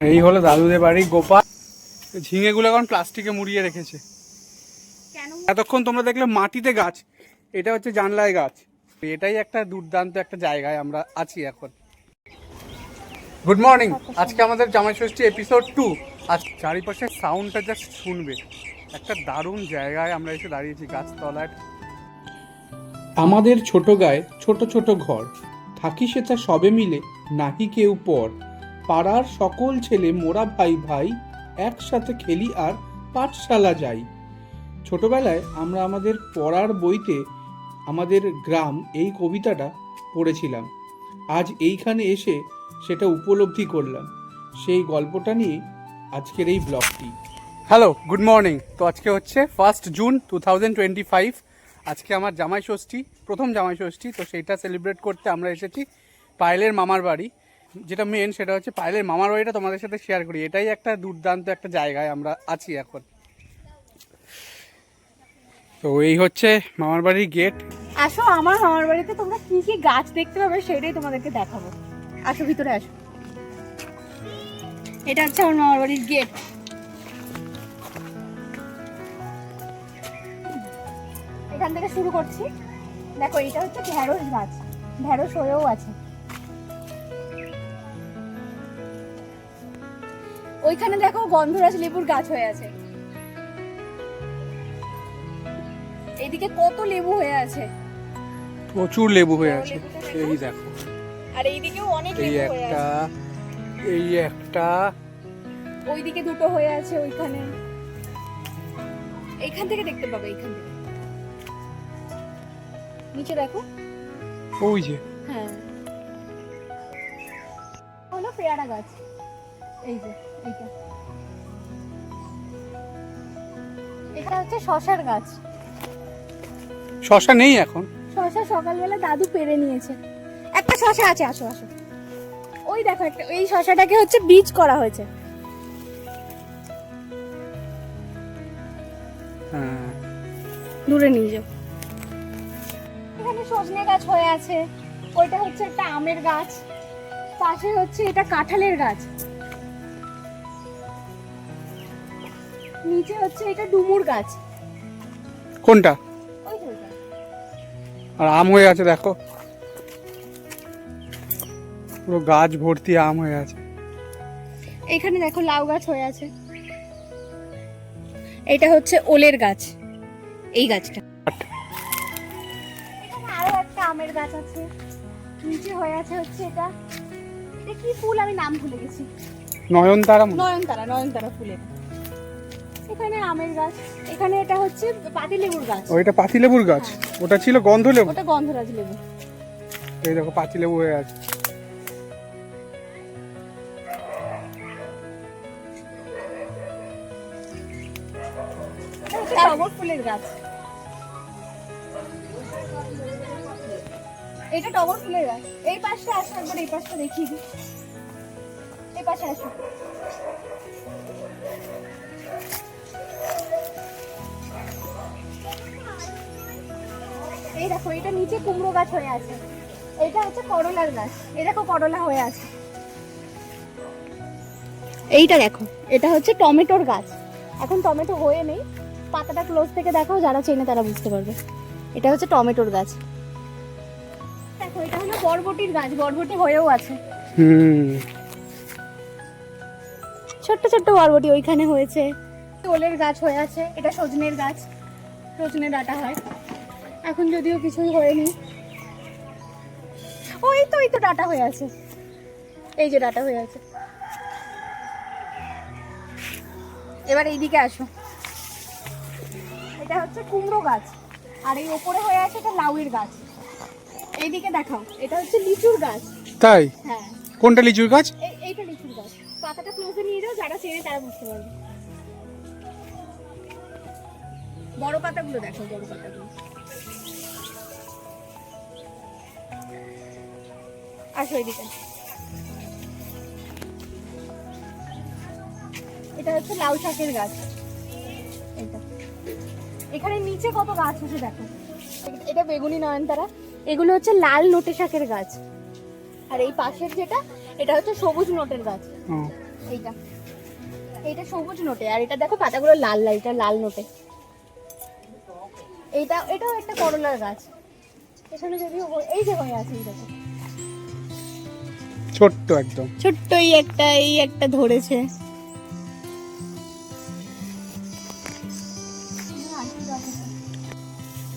এই হলো দাদুদের বাড়ি গোপাল। ঝিঙেগুলো এখন প্লাস্টিকে মুড়িয়ে রেখেছে। এতক্ষণ তোমরা দেখলে মাটিতে গাছ, এটা হচ্ছে জানলায় গাছ। এটাই একটা দুর্দান্ত একটা জায়গায় আমরা আছি এখন। Good morning. আজকে আমাদের জামাই ষষ্ঠী এপিসোড 2। আজ চারিপাশে সাউন্ডটা জাস্ট শুনবে। একটা দারুণ জায়গায় আমরা এসে দাঁড়িয়েছি, গাছতলায়। আমাদের ছোট গায়ে ছোট ছোট ঘর, থাকি সেটা সবে মিলে নাহি কেউ পর। পাড়ার সকল ছেলে মোরা ভাই ভাই, একসাথে খেলি আর পাঠশালা যাই। ছোটবেলায় আমরা আমাদের পড়ার বইতে আমাদের গ্রাম এই কবিতাটা পড়েছিলাম। আজ এইখানে এসে সেটা উপলব্ধি করলাম। সেই গল্পটা নিয়ে আজকের এই ব্লগটি। Hello, good morning. তো আজকে হচ্ছে 1 জুন 2025। আজকে আমার জামাই ষষ্ঠী, প্রথম জামাই ষষ্ঠী। তো সেইটা সেলিব্রেট করতে আমরা এসেছি পায়েলের মামার বাড়ি। যেটা মেন সেটা হচ্ছে পায়েলের মামার বাড়িটা তোমাদের সাথে শেয়ার করি। এটাই একটা দুর্দান্ত একটা জায়গায় আমরা আছি এখন। তো এই হচ্ছে মামার বাড়ির গেট। আসো আমার মামার বাড়িতে তোমরা কি কি গাছ দেখতে পাবে সেটাই তোমাদেরকে দেখাবো। আসো ভিতরে আসো। এটা হচ্ছে আমার মামার বাড়ির গেট। এখান থেকে শুরু করছি। দেখো এটা হচ্ছে ঢেঁড়স গাছ, ঢেঁড়স হয়েও আছে। ওইখানে দেখো গন্ধরাজ লেবুর গাছ হয়ে আছে। এইদিকে কত লেবু হয়ে আছে, প্রচুর লেবু হয়ে আছে। এই দেখো, আর এইদিকেও অনেক এই লেবু হয়ে একটা, আছে। এই একটা, ওইদিকে দুটো হয়ে আছে। ওইখানে, এইখান থেকে দেখতে পাবে। এইখান থেকে নিচে দেখো। ওই যে, হ্যাঁ, হলো পেয়ারা গাছ। এই যে এইটা, এটা হচ্ছে শশার গাছ। শশা নেই এখন। শশা সকালবেলা দাদু পেরে নিয়েছে। একটা শশা আছে, আসো আসো। ওই দেখো একটা, এই শশাটাকে হচ্ছে বীজ করা হয়েছে। হ্যাঁ, দূরে নিয়ে যাও। এখানে সজনে গাছ হয়ে আছে। ওইটা হচ্ছে একটা আমের গাছ। পাশে হচ্ছে এটা কাঁঠালের গাছ। নিচে হচ্ছে এটা ডুমুর গাছ। কোনটা? ওই যে ওইটা। আর আম হয়ে আছে দেখো, পুরো গাছ ভর্তি আম হয়ে আছে। এখানে দেখো লাউ গাছ হয়ে আছে। এটা হচ্ছে ওলের গাছ, এই গাছটা। এখানে আরো একটা আমের গাছ আছে। নিচে হয়ে আছে হচ্ছে এটা, এটা কি ফুল আমি নাম ভুলে গেছি। নয়নতারা। নয়নতারা, নয়নতারা ফুলের। এখানে আমের গাছ। এখানে এটা হচ্ছে পাতিলেবুর গাছ। ওইটা পাতিলেবুর গাছ, ওটা ছিল গন্ধলেবু। ওটা গন্ধরাজ লেবু। এই দেখো পাতিলেবু হয়ে আছে। টগর ফুলের গাছ। এটা টগর ফুলের গাছ। এই পাশটা আসো একবার, এই পাশটা দেখিয়ে দিই। এই পাশে আসো। এই দেখো, এটা নিচে কুমড়ো গাছ হয়ে আছে। এটা হচ্ছে করলার গাছ। এই দেখো করলা হয়ে আছে। এইটা দেখো, এটা হচ্ছে টমেটোর গাছ। এখন টমেটো হয়ে নেই। পাতাটা ক্লোজ থেকে দেখো, যারা চেনে তারা বুঝতে পারবে। এটা হচ্ছে টমেটোর গাছ। দেখো এটা হলো বরবটির গাছ, বরবটি হয়েও আছে। ছোট্ট ছোট্ট বরবটি ওইখানে হয়েছে। ওলের গাছ হয়ে আছে। এটা সজনের গাছ, সজনে ডাঁটা হয়। এখন যদিও কিছুই হয়নি। ওই তো, এই তো ডাঁটা হয়ে আছে। এই যে ডাঁটা হয়ে আছে। এবার এইদিকে আসো। এটা হচ্ছে কুমড়ো গাছ, আর এই ওপরে হয়ে আছে এটা লাউয়ের গাছ। এইদিকে দেখাও, এটা হচ্ছে লিচুর গাছ। তাই? হ্যাঁ। কোনটা লিচুর গাছ? এইটা লিচুর গাছ। পাতাটা ক্লোজে নিয়ে যাও, যারা চেনে তারা বুঝতে পারবে। বড় পাতাগুলো দেখো, বড় পাতাগুলো। আসো এইদিকে। এটা হচ্ছে লাউ শাকের গাছ। এটা, এখানে নিচে কত গাছ আছে দেখো। এটা বেগুনি নয়নতারা। এগুলো হচ্ছে লাল নোটে শাকের গাছ। আর এই পাশের যেটা, এটা হচ্ছে সবুজ নোটের গাছ। এইটা এইটা সবুজ নোটে, আর এটা দেখো পাতাগুলো লাল লাল, এটা লাল নোটে। এটাও একটা করলার গাছ। এখানে যদিও এই যে হয়ে আছে, এই দেখো ছোট্ট একদম ছোট্ট এই একটা ধরেছে।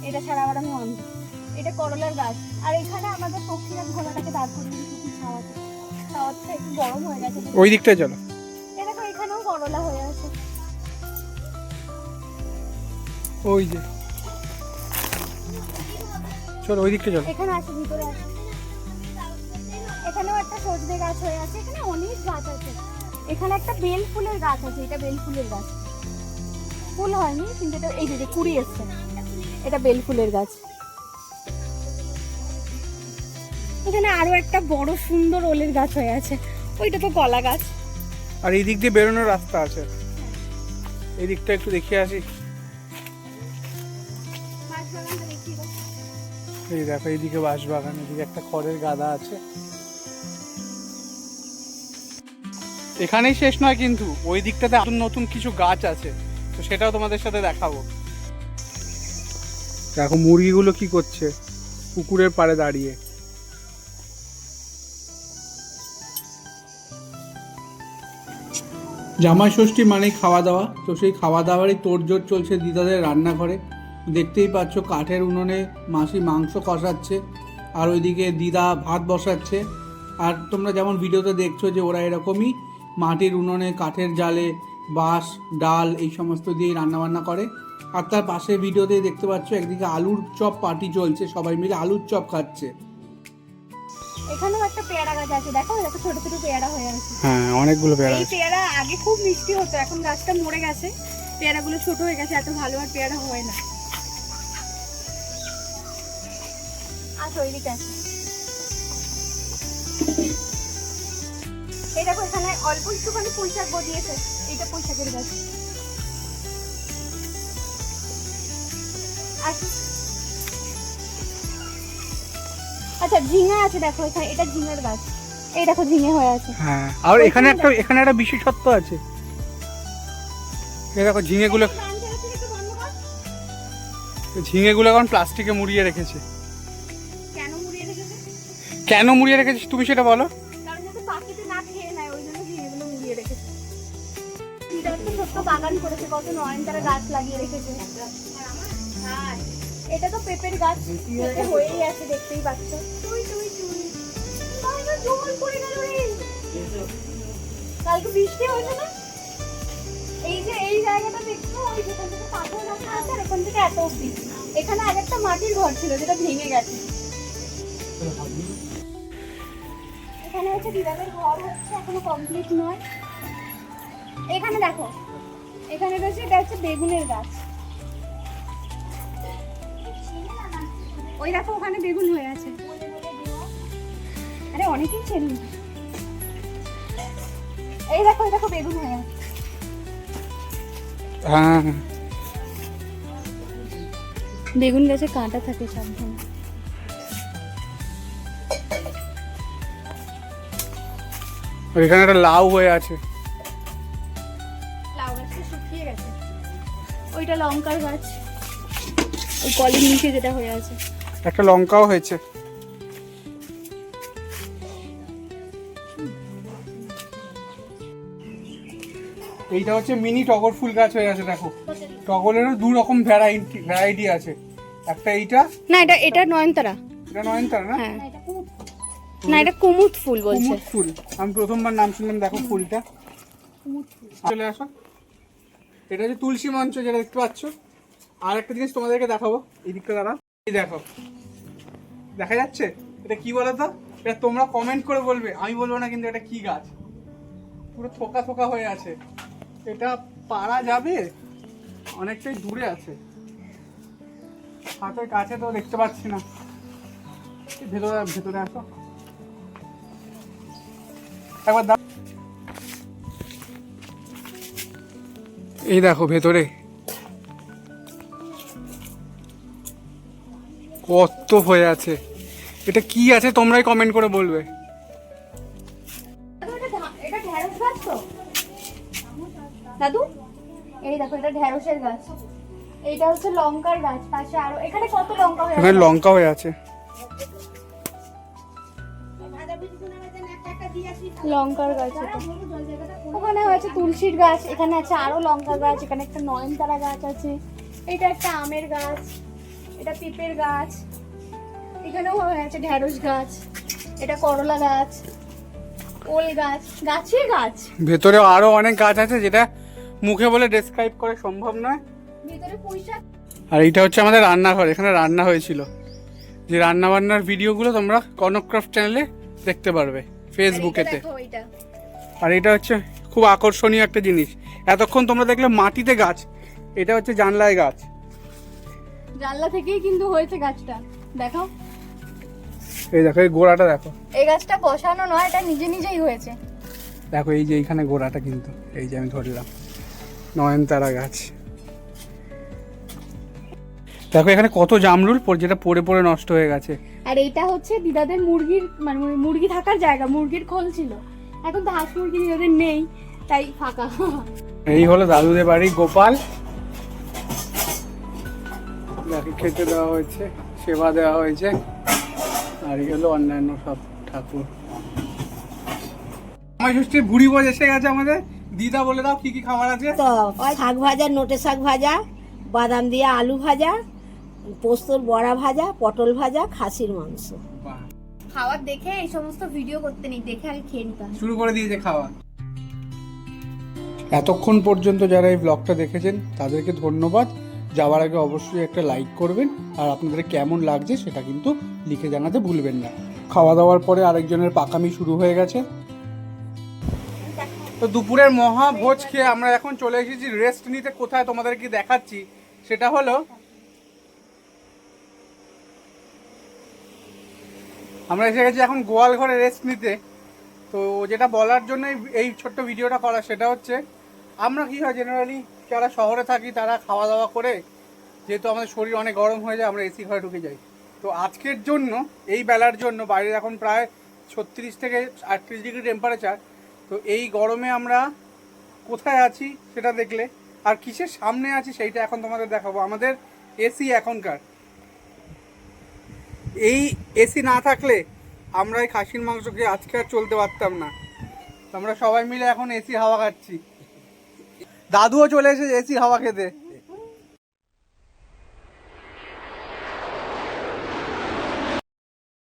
এটা ছাড়া আবার আমি অন্ধ। এটা করলার গাছ। আর এখানে আমাদের পক্ষীরা ঘোড়াটাকে দাঁড় করিয়ে দিয়েছি খাওয়াতে। খাওয়াতে একটু গরম হয়ে গেছে। ওই দিকটায় চলো। এটা তো এখানেও করলা হয়ে আছে। ওই যে চলো ওই দিকটা চলো। এখানে আছে, ভিতরে আছে। এখানেও একটা সজনে গাছ হয়ে আছে। এখানে অনেক গাছ আছে। এখানে একটা বেল ফুলের গাছ আছে। এটা বেল ফুলের গাছ, ফুল হয়নি কিন্তু এটা এই যে কুড়ি এসছে। এটা বেল ফুলের গাছ। এখানে আরো একটা বড় সুন্দর ওলের গাছ হয়ে আছে। ওইটা তো কলা গাছ। আর এই দিক দিয়ে বেরোনোর রাস্তা আছে। এই দিকটা একটু দেখিয়ে আসি। এই দেখো এইদিকে বাঁশবাগান, এদিকে একটা খড়ের গাদা আছে। এখানেই শেষ নয় কিন্তু, ওই দিকটাতে নতুন নতুন কিছু গাছ আছে, তো সেটাও তোমাদের সাথে দেখাবো। দেখো মুরগিগুলো কি করছে পুকুরের পাড়ে দাঁড়িয়ে। জামাই ষষ্ঠী মানেই খাওয়া দাওয়া, তো সেই খাওয়া দাওয়ারই তোড়জোড় চলছে দিদাদের রান্নাঘরে। দেখতেই পাচ্ছ কাঠের উনুনে মাসি মাংস কষাচ্ছে, আর ওইদিকে দিদা ভাত বসাচ্ছে। আর তোমরা যেমন ভিডিওতে দেখছো যে ওরা এরকমই মাটির উনুনে কাঠের জালে বাঁশ ডাল এই সমস্ত দিয়ে রান্নাবান্না করে। আর তার পাশে ভিডিওতেই দেখতে পাচ্ছ একদিকে আলুর চপ পার্টি চলছে, সবাই মিলে আলুর চপ খাচ্ছে। এখানেও একটা পেয়ারা গাছ আছে, দেখো দেখো ছোট ছোট পেয়ারা হয়ে আছে। হ্যাঁ অনেকগুলো পেয়ারা এই পেয়ারা আগে খুব মিষ্টি হতো, এখন গাছটা মরে গেছে, পেয়ারাগুলো ছোট হয়ে গেছে, এত ভালো আর পেয়ারা হয় না। আচ্ছা ওইদিকে আছে। এই দেখো এখানে অল্প একটুখানি পুঁইশাক গজিয়েছে। এইটা পুঁইশাকের গাছ। আচ্ছা ঝিঙে আছে, দেখো এখানে এটা ঝিঙের গাছ। এই দেখো ঝিঙে হয়ে আছে। হ্যাঁ আর এখানে একটা বিশেষত্ব আছে। এই দেখো ঝিঙেগুলো এখন প্লাস্টিকে মুড়িয়ে রেখেছে। কেন মুড়িয়ে রেখেছে? কেন মুড়িয়ে রেখেছিস তুমি সেটা বলো। কারণ যাতে পাখিতে না খেয়ে নেয়, ওই জন্য ঝিঙেগুলো মুড়িয়ে রেখেছে। এটা একটা ছোট্ট বাগান করেছে, কত নয়নতারা গাছ লাগিয়ে রেখেছে। এটা তো পেঁপের গাছ, পেঁপে হয়েই আছে, দেখতেই পাচ্ছ। জল পড়ে গেল রে। কালকে বৃষ্টি হয়েছে না, এই যে এই জায়গাটা দেখছো, ওই যেখান থেকে পাথর রাখা আছে, আর এখান থেকে এত অব্দি। এখানে আরেকটা মাটির ঘর ছিল যেটা ভেঙে গেছে। এখানে হচ্ছে দিদাদের ঘর, হচ্ছে এখনো কমপ্লিট নয়। এখানে দেখো, এখানে রয়েছে, এটা হচ্ছে বেগুনের গাছ। ওই দেখো ওখানে বেগুন হয়ে আছে। আরে অনেকেই চেনি। এই দেখো, এই দেখো বেগুন হয়ে আছে। হ্যাঁ বেগুন গাছে কাঁটা থাকে, সাবধানে। এখানে একটা লাউ হয়ে আছে। লাউ গাছটা শুকিয়ে গেছে। ওইটা লঙ্কার গাছ, ওই কলের নিচে যেটা হয়ে আছে। একটা লঙ্কাও হয়েছে। এইটা হচ্ছে মিনি টগর ফুল গাছ হয়ে আছে। দেখো টগরেরও দু রকম ভ্যারাইটি আছে। একটা এইটা না, এটা নয়নতারা। এটা নয়নতারা না? হ্যাঁ না, এটা কুমুদ ফুল বলছে। কুমুদ ফুল, আমি প্রথমবার নাম শুনলাম। দেখো ফুলটা, চলে আসো। এটা হচ্ছে তুলসী মঞ্চ, যেটা দেখতে পাচ্ছ। আর একটা জিনিস তোমাদেরকে দেখাবো, এই দিকটা দাঁড়া। এই দেখো, দেখা যাচ্ছে? এটা কি বলো তো? এটা তোমরা কমেন্ট করে বলবে, আমি বলবো না কিন্তু। এটা কি গাছ? পুরো থোকা থোকা হয়ে আছে। এটা পারা যাবে, অনেকটাই দূরে আছে, হাতের কাছে তো দেখতে পাচ্ছি না। ভেতরে আসো একবার। এই দেখো ভেতরে কত হয়ে আছে। এটা কি আছে তোমরাই কমেন্ট করে বলবে। এটা ঢেঁড়স গাছ তো দাদু, এই দেখো এটা ঢেঁড়সের গাছ, এইটা হচ্ছে লঙ্কার গাছ, পাশে আরো এখানে কত লঙ্কা হয়ে এখানে আছে, লঙ্কা হয়ে আছে, লঙ্কার গাছ এটা। ওখানে হয়েছে তুলসীর গাছ, এখানে আছে আরো লঙ্কা গাছ, এখানে একটা নয়নতারা গাছ আছে, এটা একটা আমের গাছ, এটা পেঁপের গাছ, এখানেও হয়েছে ঢেঁড়স গাছ, এটা করলা গাছ, ওল গাছ, গাছে গাছ। ভেতরে আরো অনেক গাছ আছে যেটা মুখে বলে ডেসক্রাইব করা সম্ভব নয়। ভিতরে পুঁইশাক। আর এইটা হচ্ছে আমাদের রান্নাঘর, এখানে রান্না হয়েছিল, যে রান্না বান্নার ভিডিওগুলো তোমরা কনকক্রাফট চ্যানেলে দেখতে পারবে ফেসবুকেতে। দেখো এইটা, আর এটা হচ্ছে খুব আকর্ষণীয় একটা জিনিস, এতক্ষণ তোমরা দেখলে মাটিতে গাছ, এটা হচ্ছে জানলায় গাছ। জানলা থেকেই কিন্তু হয়েছে গাছটা, দেখো এই দেখো এই গোড়াটা দেখো, এই গাছটা বসানো নয়, এটা নিজে নিজেই হয়েছে। দেখো এই যে এইখানে গোড়াটা কিন্তু, এই যে আমি ধরলাম নয়নতারা গাছ। দেখো এখানে কত জামরুল যেটা পড়ে পড়ে নষ্ট হয়ে গেছে। আর এইটা হচ্ছে দিদাদের মুরগির মানে মুরগি থাকার জায়গা, মুরগির খোল ছিল, এখন তো হাঁস মুরগি দিদাদের নেই তাই ফাঁকা। এই হলো দাদুদের বাড়ি গোপাল, যাকে খেতে দেওয়া হয়েছে, সেবা দেওয়া হয়েছে। আর এই হলো অন্যান্য সব ঠাকুর। আমার ষষ্ঠীর ভুড়ি ভোজ এসে গেছে আমাদের, দিদা বলে দাও কি কি খাবার আছে। তো শাক ভাজা, নোটে শাক ভাজা, বাদাম দিয়ে আলু ভাজা, পোস্তর বড়া ভাজা, পটল ভাজা, খাসির মাংস। বাহ, খাওয়ার দেখে এই সমস্ত ভিডিও করতে নেই, দেখে আগে খেয়ে নিতাম। শুরু করে দিয়েছে খাওয়া। এতক্ষণ পর্যন্ত যারা এই ব্লগটা দেখেছেন তাদেরকে ধন্যবাদ। যাওয়ার আগে অবশ্যই একটা লাইক করবেন, আর আপনাদের কেমন লাগছে সেটা কিন্তু লিখে জানাতে ভুলবেন না। খাওয়া দাওয়ার পরে আরেকজনের পাকামি শুরু হয়ে গেছে। তো দুপুরের মহা ভোজ খেয়ে আমরা এখন চলে এসেছি রেস্ট নিতে। কোথায় তোমাদেরকে দেখাচ্ছি, সেটা হলো আমরা এসে গেছি এখন গোয়াল ঘরে রেস্ট নিতে। তো যেটা বলার জন্য এই ছোট্ট ভিডিওটা করা, সেটা হচ্ছে আমরা কি হয় জেনারেলি যারা শহরে থাকি তারা খাওয়া দাওয়া করে, যেহেতু আমাদের শরীর অনেক গরম হয়ে যায়, আমরা এসি ঘরে ঢুকে যাই। তো আজকের জন্য এই বেলার জন্য বাইরে এখন প্রায় 36 থেকে 38 ডিগ্রি টেম্পারেচার। তো এই গরমে আমরা কোথায় আছি সেটা দেখলে, আর কিসের সামনে আছি সেইটা এখন তোমাদের দেখাবো। আমাদের এসি এখনকার, এই এসি না থাকলে আমরা এই খাসির মাংস খেয়ে আজকে আর চলতে পারতাম না। তো আমরা সবাই মিলে এখন এসি হাওয়া খাচ্ছি। দাদুও চলে এসেছে এসি হাওয়া খেতে।